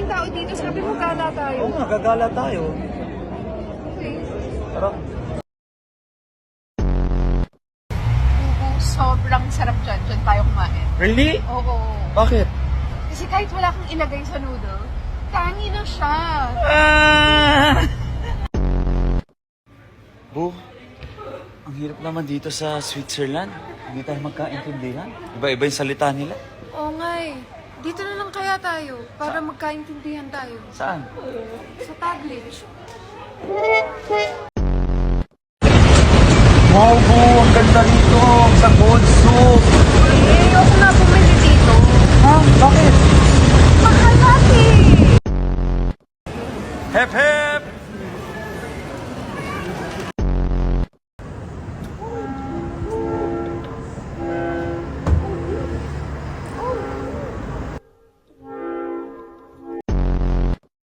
tao dito. Sabi mo gala tayo. Oo nga, gagala tayo. Okay. Tara. Sobrang sarap dyan. Dyan tayo kumain. Really? Oo. Bakit? Kasi kahit wala kang ilagay sa noodle, tangi na siya. Bu, ang hirap naman dito sa Switzerland. Hindi tayo magkaintindihan. Iba-iba yung salita nila. Oo nga eh. Dito na lang kaya tayo para magkaintindihan tayo. Saan? Sa Taglish. Wow, Bu, ang ganda rito. Sa gold soup. Eh, ayoko na bumili dito. Ha? Bakit? Mahal natin! Hep, hep!